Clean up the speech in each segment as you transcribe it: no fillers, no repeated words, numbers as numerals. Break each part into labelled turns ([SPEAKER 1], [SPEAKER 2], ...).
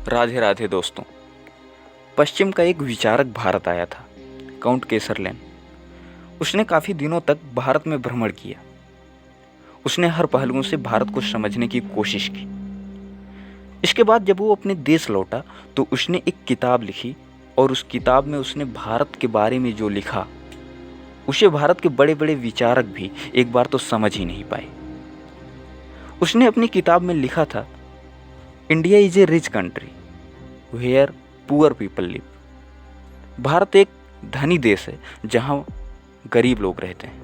[SPEAKER 1] राधे राधे दोस्तों। पश्चिम का एक विचारक भारत आया था, काउंट केसरलेन। उसने काफ़ी दिनों तक भारत में भ्रमण किया। उसने हर पहलुओं से भारत को समझने की कोशिश की। इसके बाद जब वो अपने देश लौटा तो उसने एक किताब लिखी और उस किताब में उसने भारत के बारे में जो लिखा उसे भारत के बड़े बड़े विचारक भी एक बार तो समझ ही नहीं पाए। उसने अपनी किताब में लिखा था, India is a rich country where poor people live. Bharat एक धनी देश है जहां गरीब लोग रहते हैं।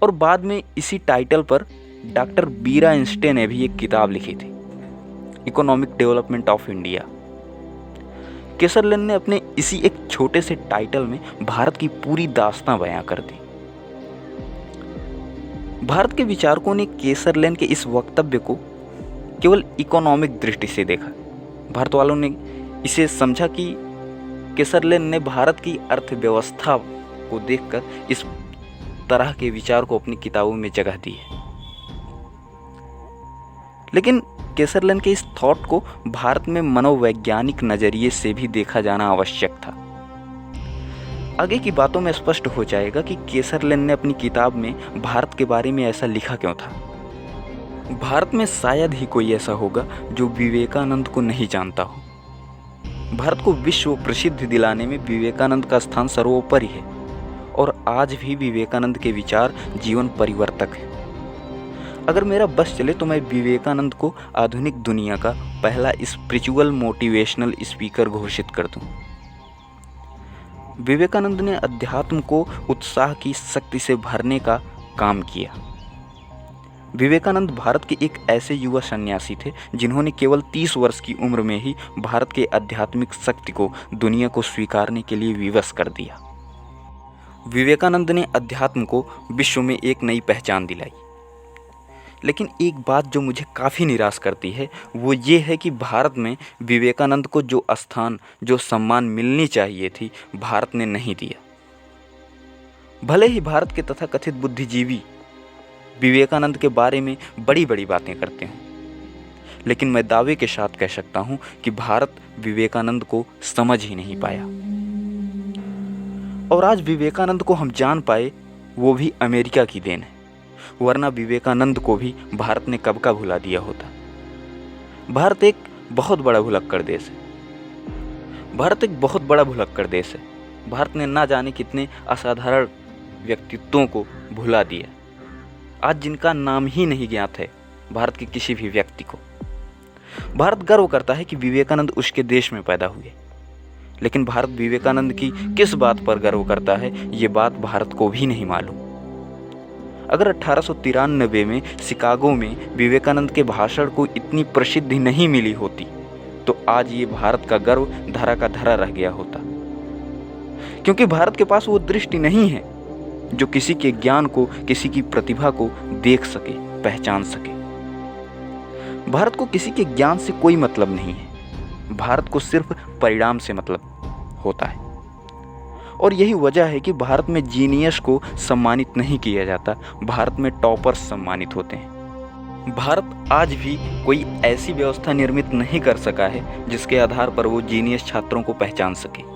[SPEAKER 1] और बाद में इसी टाइटल पर डॉक्टर बीरा इंस्टे ने भी एक किताब लिखी थी, इकोनॉमिक डेवलपमेंट ऑफ इंडिया। केसरलेन ने अपने इसी एक छोटे से टाइटल में भारत की पूरी दास्तां बयां कर दी। भारत के विचारकों ने केसरलेन के इस वक्तव्य को केवल इकोनॉमिक दृष्टि से देखा। भारत वालों ने इसे समझा कि केसरलेन ने भारत की अर्थव्यवस्था को देखकर इस तरह के विचार को अपनी किताबों में जगह दी है। लेकिन केसरलेन के इस थॉट को भारत में मनोवैज्ञानिक नजरिए से भी देखा जाना आवश्यक था। आगे की बातों में स्पष्ट हो जाएगा कि केसरलेन ने अपनी किताब में भारत के बारे में ऐसा लिखा क्यों था। भारत में शायद ही कोई ऐसा होगा जो विवेकानंद को नहीं जानता हो। भारत को विश्व प्रसिद्ध दिलाने में विवेकानंद का स्थान सर्वोपरि है और आज भी विवेकानंद के विचार जीवन परिवर्तक हैं। अगर मेरा बस चले तो मैं विवेकानंद को आधुनिक दुनिया का पहला स्पिरिचुअल मोटिवेशनल स्पीकर घोषित कर दूं। विवेकानंद ने अध्यात्म को उत्साह की शक्ति से भरने का काम किया। विवेकानंद भारत के एक ऐसे युवा सन्यासी थे जिन्होंने केवल 30 वर्ष की उम्र में ही भारत के आध्यात्मिक शक्ति को दुनिया को स्वीकारने के लिए विवश कर दिया। विवेकानंद ने अध्यात्म को विश्व में एक नई पहचान दिलाई। लेकिन एक बात जो मुझे काफ़ी निराश करती है वो ये है कि भारत में विवेकानंद को जो स्थान, जो सम्मान मिलनी चाहिए थी, भारत ने नहीं दिया। भले ही भारत के तथाकथित बुद्धिजीवी विवेकानंद के बारे में बड़ी बड़ी बातें करते हैं, लेकिन मैं दावे के साथ कह सकता हूं कि भारत विवेकानंद को समझ ही नहीं पाया। और आज विवेकानंद को हम जान पाए वो भी अमेरिका की देन है, वरना विवेकानंद को भी भारत ने कब का भुला दिया होता। भारत एक बहुत बड़ा भुलक्कड़ देश है। भारत एक बहुत बड़ा भुलक्कड़ देश है। भारत ने ना जाने कितने असाधारण व्यक्तित्वों को भुला दिया, आज जिनका नाम ही नहीं ज्ञात है भारत के किसी भी व्यक्ति को। भारत गर्व करता है कि विवेकानंद उसके देश में पैदा हुए, लेकिन भारत विवेकानंद की किस बात पर गर्व करता है ये बात भारत को भी नहीं मालूम। अगर 1893 में शिकागो में विवेकानंद के भाषण को इतनी प्रसिद्धि नहीं मिली होती तो आज ये भारत का गर्व धरा का धरा रह गया होता, क्योंकि भारत के पास वो दृष्टि नहीं है जो किसी के ज्ञान को, किसी की प्रतिभा को देख सके, पहचान सके। भारत को किसी के ज्ञान से कोई मतलब नहीं है, भारत को सिर्फ परिणाम से मतलब होता है। और यही वजह है कि भारत में जीनियस को सम्मानित नहीं किया जाता, भारत में टॉपर्स सम्मानित होते हैं। भारत आज भी कोई ऐसी व्यवस्था निर्मित नहीं कर सका है जिसके आधार पर वो जीनियस छात्रों को पहचान सके।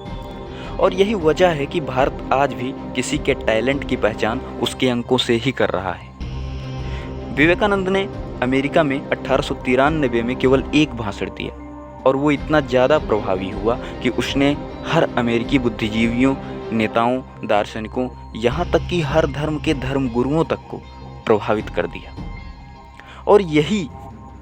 [SPEAKER 1] और यही वजह है कि भारत आज भी किसी के टैलेंट की पहचान उसके अंकों से ही कर रहा है। विवेकानंद ने अमेरिका में 1893 में केवल एक भाषण दिया और वो इतना ज़्यादा प्रभावी हुआ कि उसने हर अमेरिकी बुद्धिजीवियों, नेताओं, दार्शनिकों, यहाँ तक कि हर धर्म के धर्मगुरुओं तक को प्रभावित कर दिया। और यही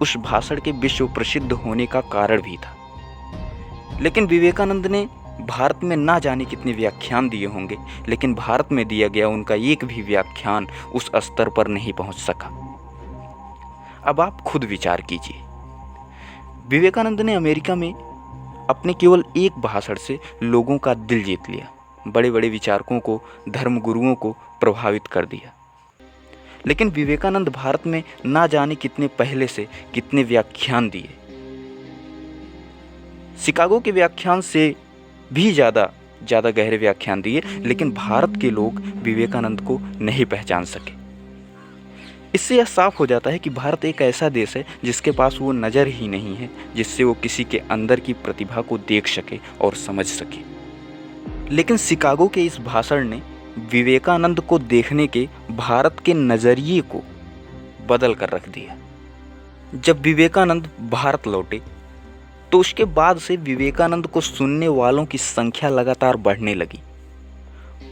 [SPEAKER 1] उस भाषण के विश्व प्रसिद्ध होने का कारण भी था। लेकिन विवेकानंद ने भारत में ना जाने कितने व्याख्यान दिए होंगे, लेकिन भारत में दिया गया उनका एक भी व्याख्यान उस स्तर पर नहीं पहुंच सका। अब आप खुद विचार कीजिए, विवेकानंद ने अमेरिका में अपने केवल एक भाषण से लोगों का दिल जीत लिया, बड़े बड़े विचारकों को, धर्मगुरुओं को प्रभावित कर दिया। लेकिन विवेकानंद भारत में ना जाने कितने पहले से कितने व्याख्यान दिए, शिकागो के व्याख्यान से भी ज़्यादा गहरे व्याख्यान दिए, लेकिन भारत के लोग विवेकानंद को नहीं पहचान सके। इससे यह साफ हो जाता है कि भारत एक ऐसा देश है जिसके पास वो नज़र ही नहीं है जिससे वो किसी के अंदर की प्रतिभा को देख सके और समझ सके। लेकिन शिकागो के इस भाषण ने विवेकानंद को देखने के भारत के नज़रिए को बदल कर रख दिया। जब विवेकानंद भारत लौटे तो उसके बाद से विवेकानंद को सुनने वालों की संख्या लगातार बढ़ने लगी।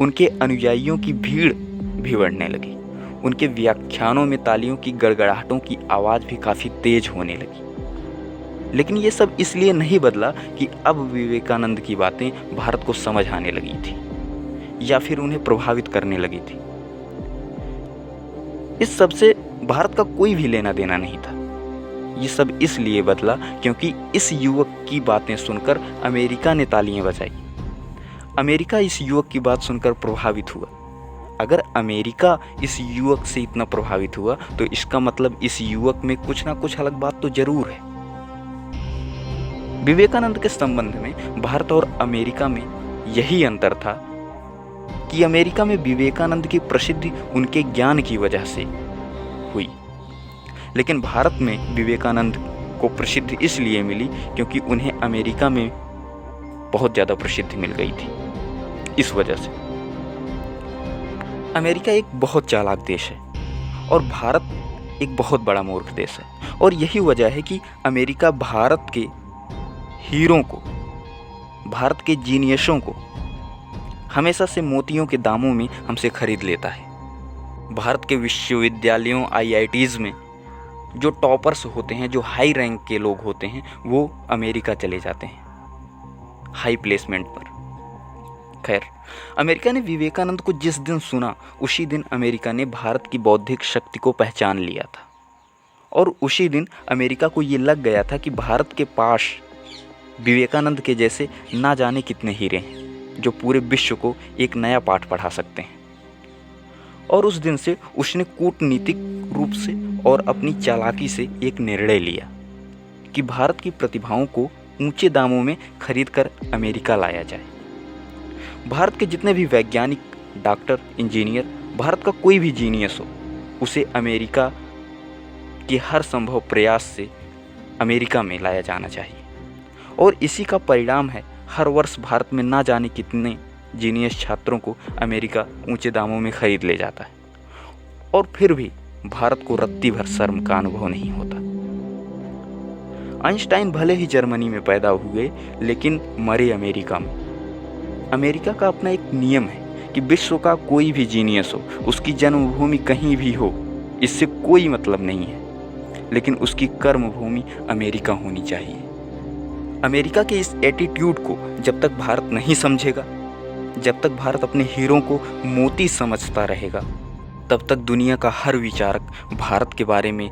[SPEAKER 1] उनके अनुयायियों की भीड़ भी बढ़ने लगी। उनके व्याख्यानों में तालियों की गड़गड़ाहटों की आवाज़ भी काफ़ी तेज होने लगी। लेकिन ये सब इसलिए नहीं बदला कि अब विवेकानंद की बातें भारत को समझ आने लगी थी या फिर उन्हें प्रभावित करने लगी थी। इस सब से भारत का कोई भी लेना देना नहीं था। ये सब इसलिए बदला क्योंकि इस युवक की बातें सुनकर अमेरिका ने तालियां बजाई। अमेरिका इस युवक की बात सुनकर प्रभावित हुआ। अगर अमेरिका इस युवक से इतना प्रभावित हुआ तो इसका मतलब इस युवक में कुछ ना कुछ अलग बात तो जरूर है। विवेकानंद के संबंध में भारत और अमेरिका में यही अंतर था कि अमेरिका में विवेकानंद की प्रसिद्धि उनके ज्ञान की वजह से हुई, लेकिन भारत में विवेकानंद को प्रसिद्धि इसलिए मिली क्योंकि उन्हें अमेरिका में बहुत ज़्यादा प्रसिद्धि मिल गई थी। इस वजह से अमेरिका एक बहुत चालाक देश है और भारत एक बहुत बड़ा मूर्ख देश है, और यही वजह है कि अमेरिका भारत के हीरों को, भारत के जीनियसों को हमेशा से मोतियों के दामों में हमसे खरीद लेता है। भारत के विश्वविद्यालयों आईआईटीज़ में जो टॉपर्स होते हैं, जो हाई रैंक के लोग होते हैं, वो अमेरिका चले जाते हैं हाई प्लेसमेंट पर। खैर, अमेरिका ने विवेकानंद को जिस दिन सुना उसी दिन अमेरिका ने भारत की बौद्धिक शक्ति को पहचान लिया था, और उसी दिन अमेरिका को ये लग गया था कि भारत के पास विवेकानंद के जैसे ना जाने कितने हीरे हैं जो पूरे विश्व को एक नया पाठ पढ़ा सकते हैं। और उस दिन से उसने कूटनीतिक रूप से और अपनी चालाकी से एक निर्णय लिया कि भारत की प्रतिभाओं को ऊंचे दामों में खरीद कर अमेरिका लाया जाए। भारत के जितने भी वैज्ञानिक, डॉक्टर, इंजीनियर, भारत का कोई भी जीनियस हो, उसे अमेरिका के हर संभव प्रयास से अमेरिका में लाया जाना चाहिए। और इसी का परिणाम है हर वर्ष भारत में ना जाने कितने जीनियस छात्रों को अमेरिका ऊंचे दामों में खरीद ले जाता है, और फिर भी भारत को रत्ती भर शर्म का अनुभव नहीं होता। आइंस्टाइन भले ही जर्मनी में पैदा हुए लेकिन मरे अमेरिका में। अमेरिका का अपना एक नियम है कि विश्व का कोई भी जीनियस हो, उसकी जन्मभूमि कहीं भी हो, इससे कोई मतलब नहीं है, लेकिन उसकी कर्मभूमि अमेरिका होनी चाहिए। अमेरिका के इस एटीट्यूड को जब तक भारत नहीं समझेगा, जब तक भारत अपने हीरों को मोती समझता रहेगा, तब तक दुनिया का हर विचारक भारत के बारे में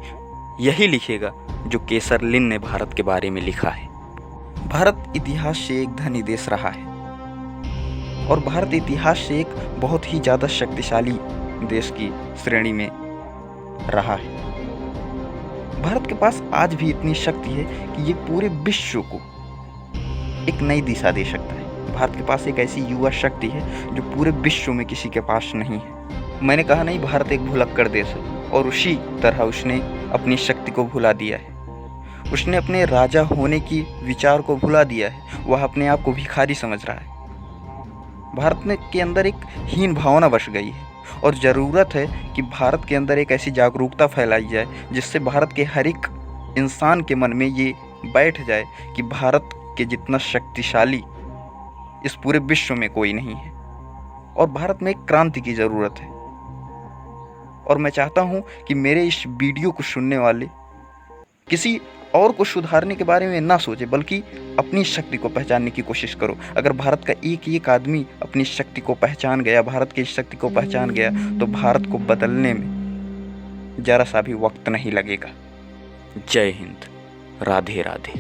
[SPEAKER 1] यही लिखेगा जो केसरलिन ने भारत के बारे में लिखा है। भारत इतिहास से एक धनी देश रहा है, और भारत इतिहास से एक बहुत ही ज़्यादा शक्तिशाली देश की श्रेणी में रहा है। भारत के पास आज भी इतनी शक्ति है कि ये पूरे विश्व को एक नई दिशा दे सकता है। भारत के पास एक ऐसी युवा शक्ति है जो पूरे विश्व में किसी के पास नहीं है। मैंने कहा नहीं, भारत एक भुलक्कड़ देश है, और उसी तरह उसने अपनी शक्ति को भुला दिया है। उसने अपने राजा होने की विचार को भुला दिया है। वह अपने आप को भिखारी समझ रहा है। भारत में के अंदर एक हीन भावना बस गई है, और ज़रूरत है कि भारत के अंदर एक ऐसी जागरूकता फैलाई जाए जिससे भारत के हर एक इंसान के मन में ये बैठ जाए कि भारत के जितना शक्तिशाली इस पूरे विश्व में कोई नहीं है, और भारत में एक क्रांति की ज़रूरत है। और मैं चाहता हूँ कि मेरे इस वीडियो को सुनने वाले किसी और को सुधारने के बारे में ना सोचे, बल्कि अपनी शक्ति को पहचानने की कोशिश करो। अगर भारत का एक एक आदमी अपनी शक्ति को पहचान गया, भारत की शक्ति को पहचान गया, तो भारत को बदलने में जरा सा भी वक्त नहीं लगेगा। जय हिंद, राधे राधे।